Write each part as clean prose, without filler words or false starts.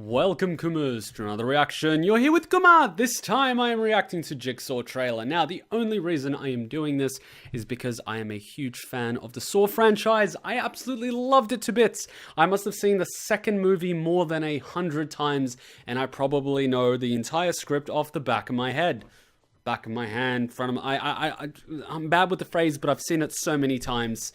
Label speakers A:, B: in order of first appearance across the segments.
A: Welcome, Kumas, to another reaction. You're here with Kuma! This time I am reacting to JIGSAW trailer. Now, the only reason I am doing this is because I am a huge fan of the Saw franchise. I absolutely loved it to bits. I must have seen the second movie more than 100 times, and I probably know the entire script off the back of my head. Back of my hand, front of my... I'm bad with the phrase, but I've seen it so many times.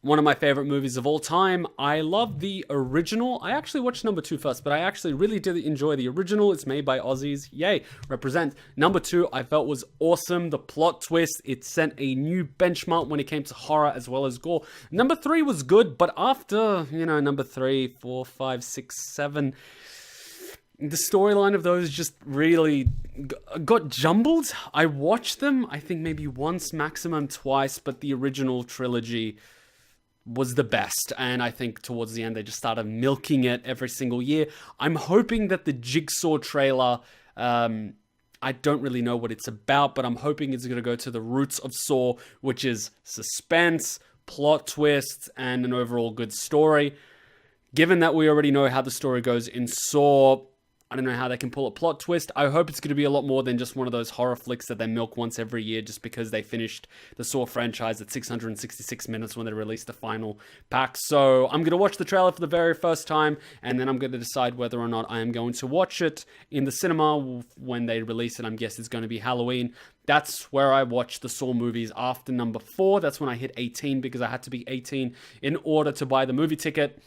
A: One of my favorite movies of all time. I love the original. I actually watched number 2 first, but I actually really did enjoy the original. It's made by Aussies. Yay, represent. Number 2, I felt was awesome. The plot twist, it set a new benchmark when it came to horror as well as gore. Number 3 was good, but after, number 3, 4, 5, 6, 7... the storyline of those just really got jumbled. I watched them, I think maybe once, maximum twice, but the original trilogy was the best, and I think towards the end they just started milking it every single year. I'm hoping that the JIGSAW trailer, I don't really know what it's about, but I'm hoping it's going to go to the roots of Saw, which is suspense, plot twists, and an overall good story. Given that we already know how the story goes in Saw, I don't know how they can pull a plot twist. I hope it's going to be a lot more than just one of those horror flicks that they milk once every year just because they finished the Saw franchise at 666 minutes when they released the final pack. So I'm going to watch the trailer for the very first time, and then I'm going to decide whether or not I am going to watch it in the cinema when they release it. I'm guessing it's going to be Halloween. That's where I watch the Saw movies after number 4. That's when I hit 18 because I had to be 18 in order to buy the movie ticket.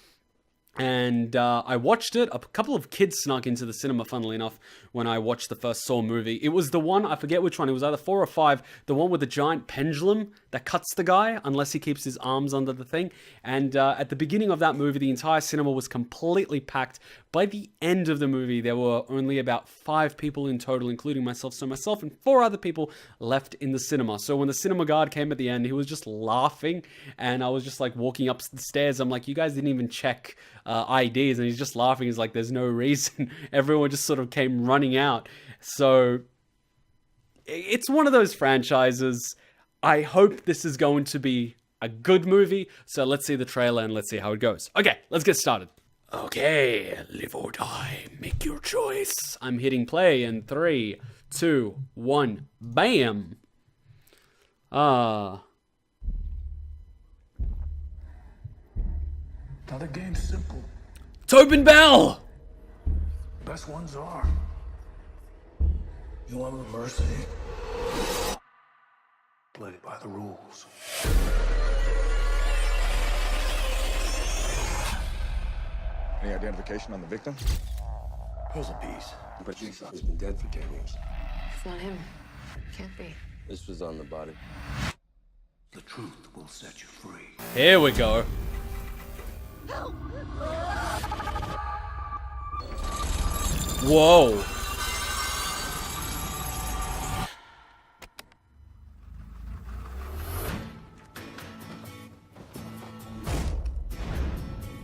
A: And I watched it. A couple of kids snuck into the cinema, funnily enough, when I watched the first Saw movie. It was the one, I forget which one, it was either 4 or 5, the one with the giant pendulum that cuts the guy unless he keeps his arms under the thing. And at the beginning of that movie, the entire cinema was completely packed. By the end of the movie, there were only about 5 people in total, including myself. So myself and 4 other people left in the cinema. So when the cinema guard came at the end, he was just laughing. And I was just like walking up the stairs. I'm like, you guys didn't even check IDs, and he's just laughing. He's like, there's no reason. Everyone just sort of came running out. So it's one of those franchises. I hope this is going to be a good movie. So let's see the trailer and let's see how it goes. Okay, let's get started. Okay, live or die, make your choice. I'm hitting play in 3, 2, 1, bam.
B: Now the game's simple.
A: Tobin Bell!
B: Best ones are. You want mercy? Play by the rules.
C: Any identification on the victim?
B: Puzzle piece. But Jigsaw has been dead for 10 years.
D: It's not him. Can't be.
E: This was on the body.
B: The truth will set you free.
A: Here we go. Whoa.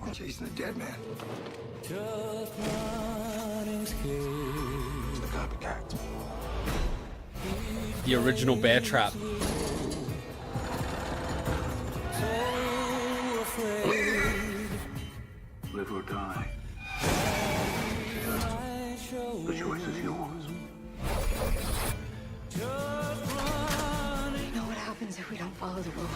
B: I'm chasing a dead man. It's the copycat.
A: The original bear trap.
B: Live or die. The choice is yours.
D: We know what happens if we don't follow the rules.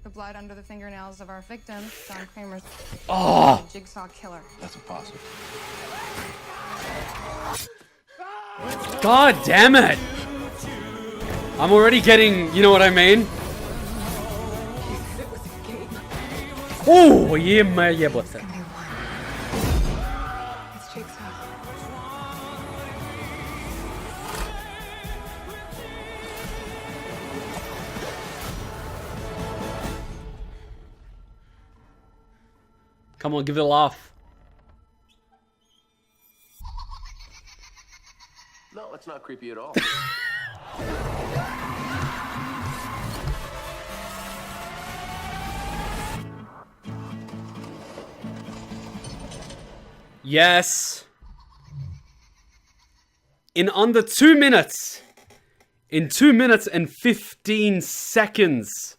F: The blood under the fingernails of our victim, John Kramer's Jigsaw killer.
C: That's impossible.
A: God damn it! I'm already getting, you know what I mean? Oh, yeah, what's that?
D: It's Jigsaw.
A: Come on, give it a laugh.
E: No, it's not creepy at all.
A: Yes. In under 2 minutes. In 2 minutes and 15 seconds.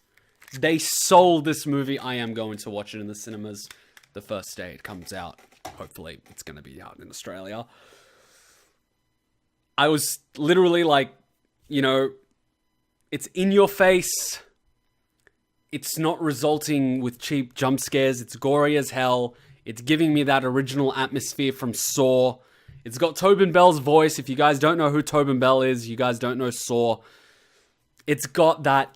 A: They sold this movie. I am going to watch it in the cinemas. the first day it comes out. Hopefully it's going to be out in Australia. I was literally like, you know, it's in your face. It's not resulting with cheap jump scares. It's gory as hell. It's giving me that original atmosphere from Saw. It's got Tobin Bell's voice. If you guys don't know who Tobin Bell is, you guys don't know Saw. It's got that,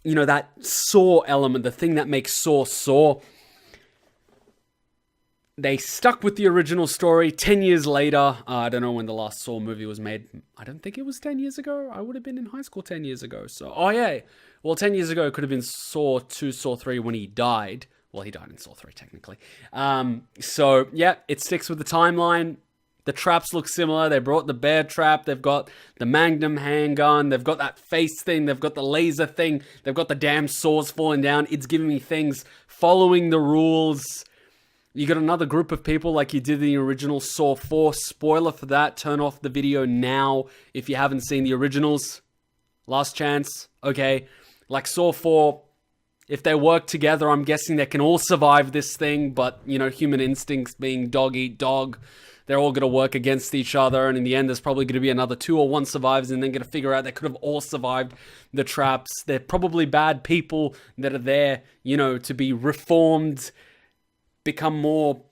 A: you know, that Saw element, the thing that makes Saw Saw. They stuck with the original story 10 years later. I don't know when the last Saw movie was made. I don't think it was 10 years ago. I would have been in high school 10 years ago. So, oh yeah. Well, 10 years ago, it could have been Saw 2, Saw 3 when he died. Well, he died in Saw 3, technically. So, yeah, it sticks with the timeline. The traps look similar. They brought the bear trap. They've got the Magnum handgun. They've got that face thing. They've got the laser thing. They've got the damn saws falling down. It's giving me things following the rules. You got another group of people like you did in the original Saw 4. Spoiler for that. Turn off the video now if you haven't seen the originals. Last chance. Okay. Like Saw 4, if they work together, I'm guessing they can all survive this thing. But, you know, human instincts being dog eat dog. They're all going to work against each other. And in the end, there's probably going to be another 2 or 1 survives. And then going to figure out they could have all survived the traps. They're probably bad people that are there, you know, to be reformed, become more,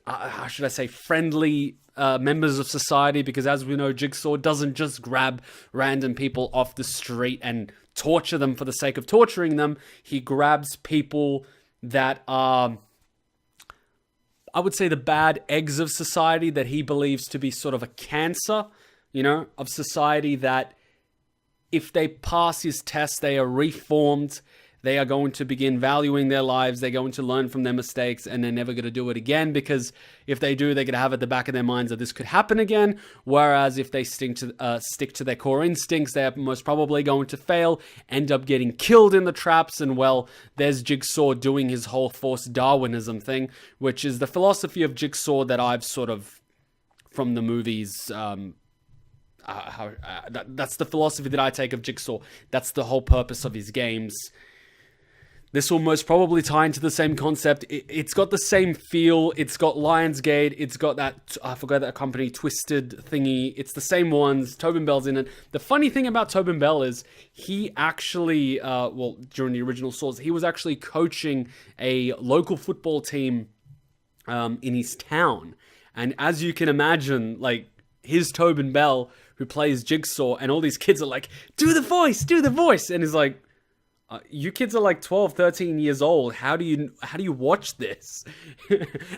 A: how should I say, friendly members of society, because as we know, Jigsaw doesn't just grab random people off the street and torture them for the sake of torturing them. He grabs people that are, I would say, the bad eggs of society that he believes to be sort of a cancer, you know, of society, that if they pass his test, they are reformed. They are going to begin valuing their lives. They're going to learn from their mistakes, and they're never going to do it again, because if they do, they're going to have at the back of their minds that this could happen again. Whereas if they stick to their core instincts, they're most probably going to fail, end up getting killed in the traps. And well, there's Jigsaw doing his whole forced Darwinism thing, which is the philosophy of Jigsaw that I've sort of, from the movies, that's the philosophy that I take of Jigsaw. That's the whole purpose of his games. This will most probably tie into the same concept. It's got the same feel. It's got Lionsgate. It's got that, I forgot that company, Twisted thingy. It's the same ones. Tobin Bell's in it. The funny thing about Tobin Bell is he actually, during the original Saws, he was actually coaching a local football team in his town. And as you can imagine, like, his Tobin Bell, who plays Jigsaw, and all these kids are like, do the voice. And he's like, you kids are like 12, 13 years old. How do you watch this?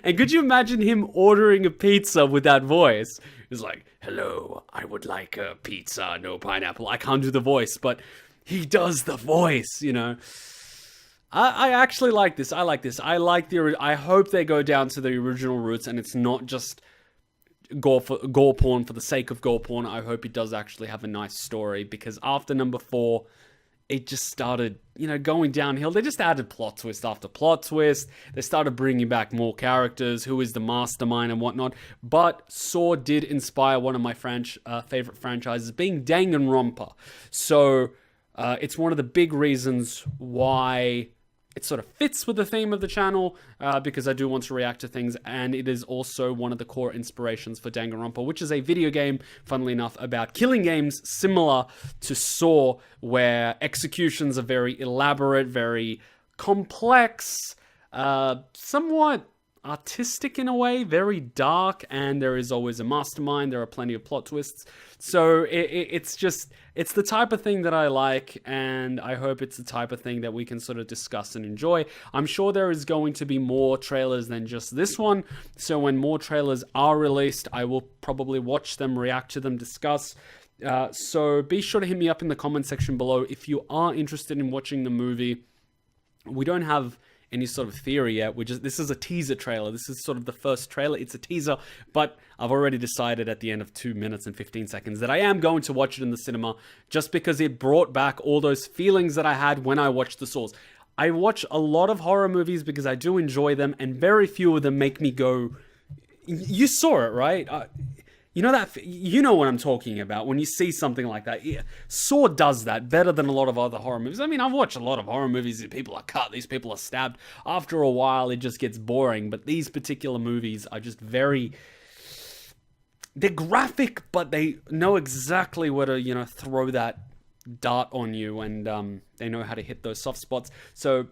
A: And could you imagine him ordering a pizza with that voice? He's like, hello, I would like a pizza, no pineapple. I can't do the voice, but he does the voice, you know. I actually like this. I like this. I hope they go down to the original roots, and it's not just gore porn for the sake of gore porn. I hope it does actually have a nice story, because after number 4, it just started, you know, going downhill. They just added plot twist after plot twist. They started bringing back more characters. Who is the mastermind and whatnot. But Saw did inspire one of my favorite franchises, being Danganronpa. So it's one of the big reasons why it sort of fits with the theme of the channel, because I do want to react to things, and it is also one of the core inspirations for Danganronpa, which is a video game, funnily enough, about killing games similar to Saw, where executions are very elaborate, very complex, somewhat artistic in a way, very dark, and there is always a mastermind. There are plenty of plot twists. So it's the type of thing that I like, and I hope it's the type of thing that we can sort of discuss and enjoy. I'm sure there is going to be more trailers than just this one, so when more trailers are released, I will probably watch them, react to them, discuss. So be sure to hit me up in the comment section below if you are interested in watching the movie. We don't have any sort of theory yet. This is a teaser trailer. This is sort of the first trailer. It's a teaser, but I've already decided at the end of 2 minutes and 15 seconds that I am going to watch it in the cinema, just because it brought back all those feelings that I had when I watched the Saws. I watch a lot of horror movies because I do enjoy them, and very few of them make me go, you saw it, right? You know that, you know what I'm talking about when you see something like that. Yeah, Saw does that better than a lot of other horror movies. I mean, I've watched a lot of horror movies. These people are cut, these people are stabbed. After a while, it just gets boring. But these particular movies are just very... They're graphic, but they know exactly where to, you know, throw that dart on you. And they know how to hit those soft spots. So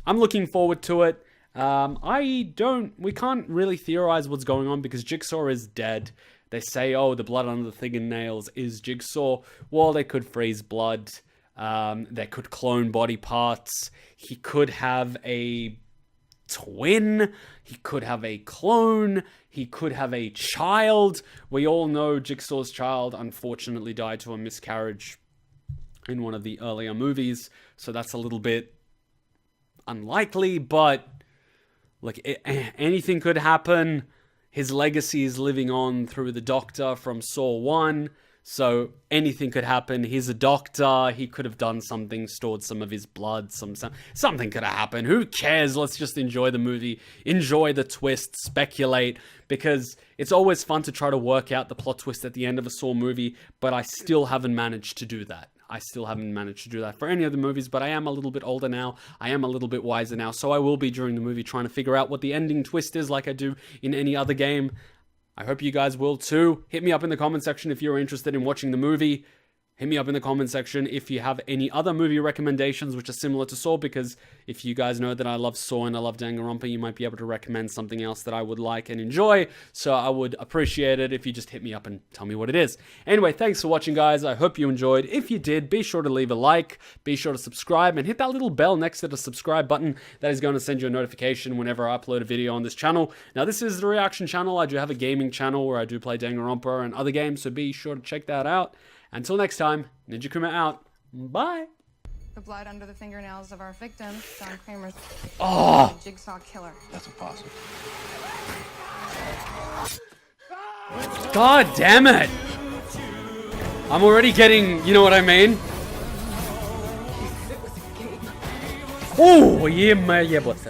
A: I'm looking forward to it. We can't really theorize what's going on because Jigsaw is dead. They say, oh, the blood under the fingernails is Jigsaw. Well, they could freeze blood. They could clone body parts. He could have a twin. He could have a clone. He could have a child. We all know Jigsaw's child unfortunately died to a miscarriage in one of the earlier movies. So that's a little bit unlikely, but look, anything could happen. His legacy is living on through the Doctor from Saw 1. So anything could happen. He's a doctor. He could have done something, stored some of his blood. Something could have happened. Who cares? Let's just enjoy the movie. Enjoy the twist. Speculate. Because it's always fun to try to work out the plot twist at the end of a Saw movie. But I still haven't managed to do that. I still haven't managed to do that for any of the movies, but I am a little bit older now. I am a little bit wiser now, so I will be during the movie trying to figure out what the ending twist is like I do in any other game. I hope you guys will too. Hit me up in the comment section if you're interested in watching the movie. Hit me up in the comment section if you have any other movie recommendations which are similar to Saw, because if you guys know that I love Saw and I love Danganronpa, you might be able to recommend something else that I would like and enjoy. So I would appreciate it if you just hit me up and tell me what it is. Anyway, thanks for watching, guys. I hope you enjoyed. If you did, be sure to leave a like, be sure to subscribe, and hit that little bell next to the subscribe button. That is going to send you a notification whenever I upload a video on this channel. Now, this is the reaction channel. I do have a gaming channel where I do play Danganronpa and other games, so be sure to check that out. Until next time, Ninja Kuma out. Bye.
F: The blood under the fingernails of our victim, John Kramer's Jigsaw killer.
B: That's impossible.
A: God damn it! I'm already getting, you know what I mean? Oh, yeah, boss.